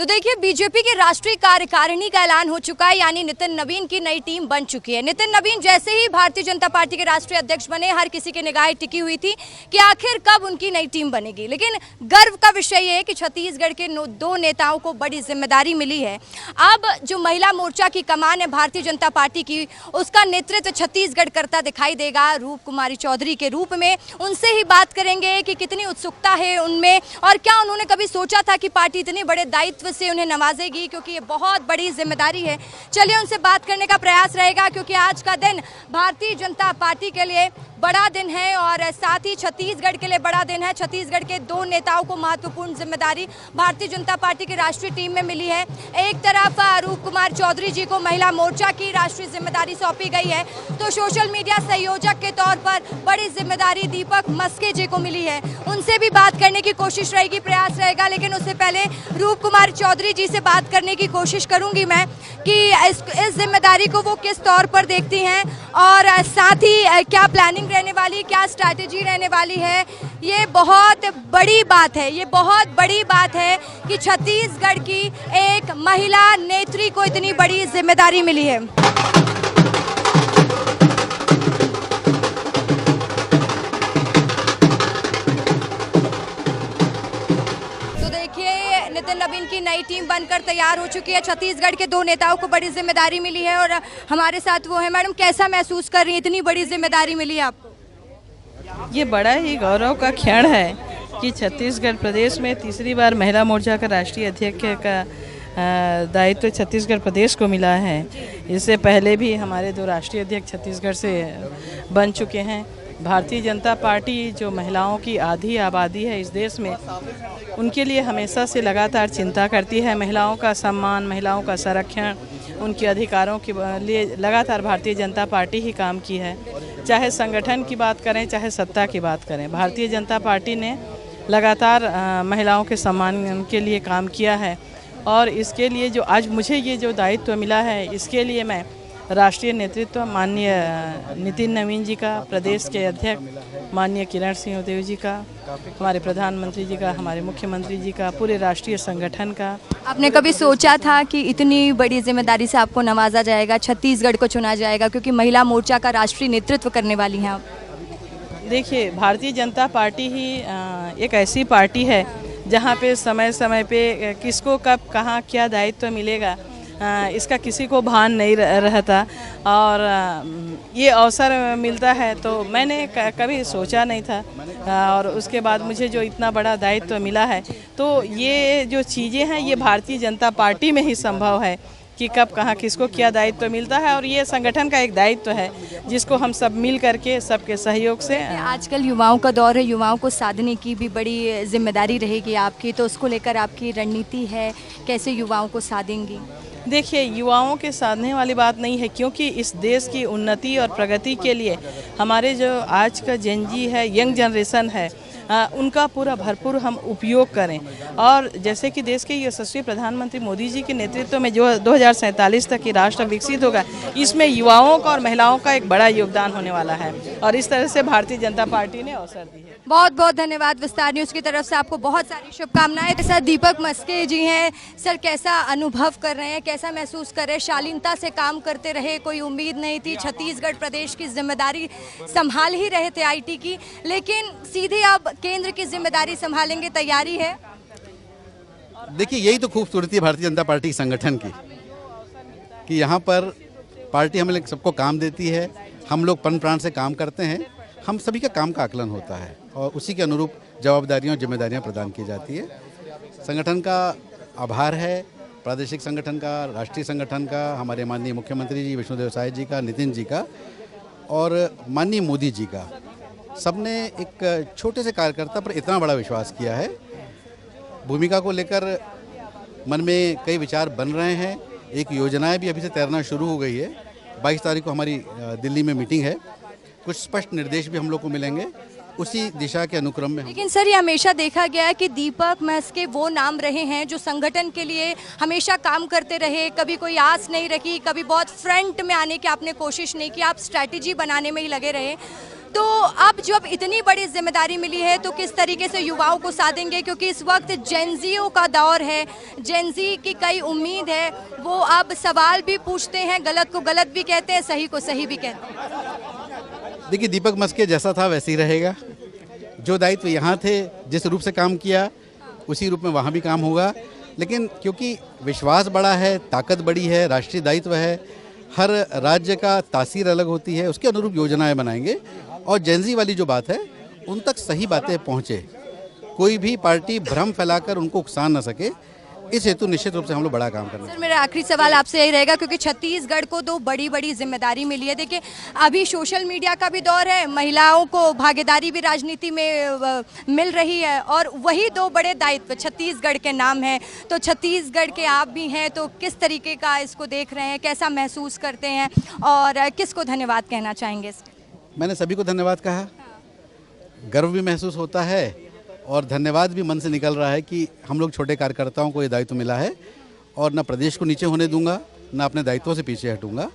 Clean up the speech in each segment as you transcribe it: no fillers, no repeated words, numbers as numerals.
तो देखिए, बीजेपी के राष्ट्रीय कार्यकारिणी का ऐलान हो चुका है, यानी नितिन नवीन की नई टीम बन चुकी है। नितिन नवीन जैसे ही भारतीय जनता पार्टी के राष्ट्रीय अध्यक्ष बने, हर किसी की निगाहें टिकी हुई थी कि आखिर कब उनकी नई टीम बनेगी। लेकिन गर्व का विषय ये है कि छत्तीसगढ़ के दो नेताओं को बड़ी जिम्मेदारी मिली है। अब जो महिला मोर्चा की कमान है भारतीय जनता पार्टी की, उसका नेतृत्व छत्तीसगढ़ करता दिखाई देगा रूप कुमारी चौधरी के रूप में। उनसे ही बात करेंगे कि कितनी उत्सुकता है उनमें और क्या उन्होंने कभी सोचा था कि पार्टी इतने बड़े दायित्व से उन्हें नवाजेगी, क्योंकि ये बहुत बड़ी जिम्मेदारी है। चलिए उनसे बात करने का प्रयास रहेगा, क्योंकि आज का दिन भारतीय जनता पार्टी के लिए बड़ा दिन है और साथ ही छत्तीसगढ़ के लिए बड़ा दिन है। छत्तीसगढ़ के दो नेताओं को महत्वपूर्ण जिम्मेदारी भारतीय जनता पार्टी की राष्ट्रीय टीम में मिली है। एक तरफ रूप कुमार चौधरी जी को महिला मोर्चा की राष्ट्रीय जिम्मेदारी सौंपी गई है, तो सोशल मीडिया संयोजक के तौर पर बड़ी जिम्मेदारी दीपक मस्के जी को मिली है। उनसे भी बात करने की कोशिश रहेगी, प्रयास रहेगा। लेकिन उससे पहले रूप कुमार चौधरी जी से बात करने की कोशिश करूंगी मैं कि इस जिम्मेदारी को वो किस तौर पर देखती हैं और साथ ही क्या प्लानिंग रहने वाली, क्या स्ट्रैटेजी रहने वाली है। ये बहुत बड़ी बात है, ये बहुत बड़ी बात है कि छत्तीसगढ़ की एक महिला नेत्री को इतनी बड़ी जिम्मेदारी मिली है। नितिन नवीन की नई टीम बनकर तैयार हो चुकी है। छत्तीसगढ़ के दो नेताओं को बड़ी जिम्मेदारी मिली है और हमारे साथ वो है। मैडम, कैसा महसूस कर रही है, इतनी बड़ी जिम्मेदारी मिली है आपको? ये बड़ा ही गौरव का क्षण है कि छत्तीसगढ़ प्रदेश में तीसरी बार महिला मोर्चा का राष्ट्रीय अध्यक्ष का दायित्व छत्तीसगढ़ प्रदेश को मिला है। इससे पहले भी हमारे दो राष्ट्रीय अध्यक्ष छत्तीसगढ़ से बन चुके हैं। भारतीय जनता पार्टी जो महिलाओं की आधी आबादी है इस देश में, उनके लिए हमेशा से लगातार चिंता करती है। महिलाओं का सम्मान, महिलाओं का संरक्षण, उनके अधिकारों के लिए लगातार भारतीय जनता पार्टी ही काम की है। चाहे संगठन की बात करें, चाहे सत्ता की बात करें, भारतीय जनता पार्टी ने लगातार महिलाओं के सम्मान के लिए काम किया है। और इसके लिए जो आज मुझे ये जो दायित्व मिला है, इसके लिए मैं राष्ट्रीय नेतृत्व माननीय नितिन नवीन जी का, प्रदेश के अध्यक्ष माननीय किरण सिंहदेव जी का, हमारे प्रधानमंत्री जी का, हमारे मुख्यमंत्री जी का, पूरे राष्ट्रीय संगठन का। आपने कभी सोचा था कि इतनी बड़ी जिम्मेदारी से आपको नवाजा जाएगा, छत्तीसगढ़ को चुना जाएगा, क्योंकि महिला मोर्चा का राष्ट्रीय नेतृत्व करने वाली हैं आप? देखिए, भारतीय जनता पार्टी ही एक ऐसी पार्टी है जहाँ पे समय समय पे किसको कब कहाँ क्या दायित्व मिलेगा इसका किसी को भान नहीं रहता और ये अवसर मिलता है तो मैंने कभी सोचा नहीं था। और उसके बाद मुझे जो इतना बड़ा दायित्व मिला है, तो ये जो चीज़ें हैं ये भारतीय जनता पार्टी में ही संभव है कि कब कहाँ किसको क्या दायित्व मिलता है। और ये संगठन का एक दायित्व है जिसको हम सब मिल करके सबके सहयोग से। आजकल युवाओं का दौर है, युवाओं को साधने की भी बड़ी जिम्मेदारी रहेगी आपकी, तो उसको लेकर आपकी रणनीति है, कैसे युवाओं को साधेंगी? देखिए, युवाओं के साधने वाली बात नहीं है, क्योंकि इस देश की उन्नति और प्रगति के लिए हमारे जो आज का जेनजी है, यंग जनरेशन है, उनका पूरा भरपूर हम उपयोग करें। और जैसे कि देश के यशस्वी प्रधानमंत्री मोदी जी के नेतृत्व में जो 2047 तक की राष्ट्र विकसित होगा, इसमें युवाओं का और महिलाओं का एक बड़ा योगदान होने वाला है और इस तरह से भारतीय जनता पार्टी ने अवसर दी है। बहुत बहुत धन्यवाद। विस्तार न्यूज़ की तरफ से आपको बहुत सारी शुभकामनाएं। सर, दीपक मस्के जी हैं। सर, कैसा अनुभव कर रहे हैं, कैसा महसूस कर रहे हैं? शालीनता से काम करते रहे, कोई उम्मीद नहीं थी, छत्तीसगढ़ प्रदेश की जिम्मेदारी संभाल ही रहे थे आईटी की, लेकिन सीधे अब केंद्र की जिम्मेदारी संभालेंगे, तैयारी है? देखिए, यही तो खूबसूरती है भारतीय जनता पार्टी के संगठन की कि यहाँ पर पार्टी हमें सबको काम देती है, हम लोग प्राण प्राण से काम करते हैं, हम सभी का काम का आकलन होता है और उसी के अनुरूप जवाबदारियाँ और जिम्मेदारियाँ प्रदान की जाती है। संगठन का आभार है, प्रादेशिक संगठन का, राष्ट्रीय संगठन का, हमारे माननीय मुख्यमंत्री जी विष्णुदेव साय जी का, नितिन जी का और माननीय मोदी जी का। सबने एक छोटे से कार्यकर्ता पर इतना बड़ा विश्वास किया है। भूमिका को लेकर मन में कई विचार बन रहे हैं, एक योजनाएं भी अभी से तैरना शुरू हो गई है। 22 तारीख को हमारी दिल्ली में मीटिंग है, कुछ स्पष्ट निर्देश भी हम लोग को मिलेंगे उसी दिशा के अनुक्रम में। लेकिन सर, ये हमेशा देखा गया है कि दीपक मस्के वो नाम रहे हैं जो संगठन के लिए हमेशा काम करते रहे, कभी कोई आस नहीं रखी, कभी बहुत फ्रंट में आने की आपने कोशिश नहीं की, आप स्ट्रैटेजी बनाने में ही लगे रहे। तो अब जब इतनी बड़ी जिम्मेदारी मिली है तो किस तरीके से युवाओं को साधेंगे, क्योंकि इस वक्त जेनजीओ का दौर है, जेनजी की कई उम्मीद है, वो अब सवाल भी पूछते हैं, गलत को गलत भी कहते हैं, सही को सही भी कहते हैं। देखिए, दीपक मस्के जैसा था वैसे ही रहेगा। जो दायित्व यहाँ थे, जिस रूप से काम किया उसी रूप में वहाँ भी काम होगा। लेकिन क्योंकि विश्वास बड़ा है, ताकत बड़ी है, राष्ट्रीय दायित्व है, हर राज्य का तासीर अलग होती है, उसके अनुरूप योजनाएं बनाएंगे और जेनजी वाली जो बात है उन तक सही बातें पहुँचे, कोई भी पार्टी भ्रम फैलाकर उनको उकसा न सके। इस हेतु निश्चित रूप से हम लोग बड़ा काम करना है। सर, मेरा आखिरी सवाल आपसे यही रहेगा, क्योंकि छत्तीसगढ़ को दो बड़ी बड़ी जिम्मेदारी मिली है। देखिए, अभी सोशल मीडिया का भी दौर है, महिलाओं को भागीदारी भी राजनीति में मिल रही है, और वही दो बड़े दायित्व छत्तीसगढ़ के नाम हैं। तो छत्तीसगढ़ के आप भी हैं, तो किस तरीके का इसको देख रहे हैं, कैसा महसूस करते हैं और किसको धन्यवाद कहना चाहेंगे? मैंने सभी को धन्यवाद कहा, गर्व भी महसूस होता है और धन्यवाद भी मन से निकल रहा है कि हम लोग छोटे कार्यकर्ताओं को ये दायित्व मिला है और न प्रदेश को नीचे होने दूंगा, न अपने दायित्वों से पीछे हटूंगा।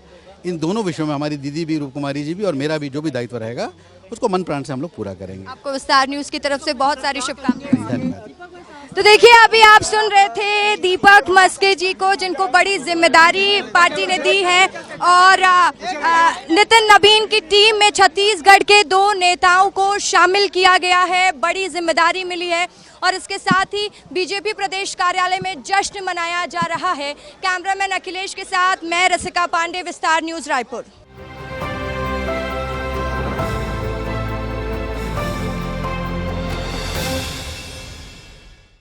इन दोनों विषयों में हमारी दीदी भी, रूप कुमारी जी भी और मेरा भी जो भी दायित्व रहेगा उसको मन प्राण से हम लोग पूरा करेंगे। आपको विस्तार न्यूज़ की तरफ से बहुत सारी शुभकामनाएं। धन्यवाद। तो देखिए, अभी आप सुन रहे थे दीपक मस्के जी को, जिनको बड़ी जिम्मेदारी पार्टी ने दी है, और नितिन नवीन की टीम में छत्तीसगढ़ के 2 नेताओं को शामिल किया गया है, बड़ी जिम्मेदारी मिली है, और इसके साथ ही बीजेपी प्रदेश कार्यालय में जश्न मनाया जा रहा है। कैमरामैन अखिलेश के साथ मैं रसिका पांडे, विस्तार न्यूज़, रायपुर।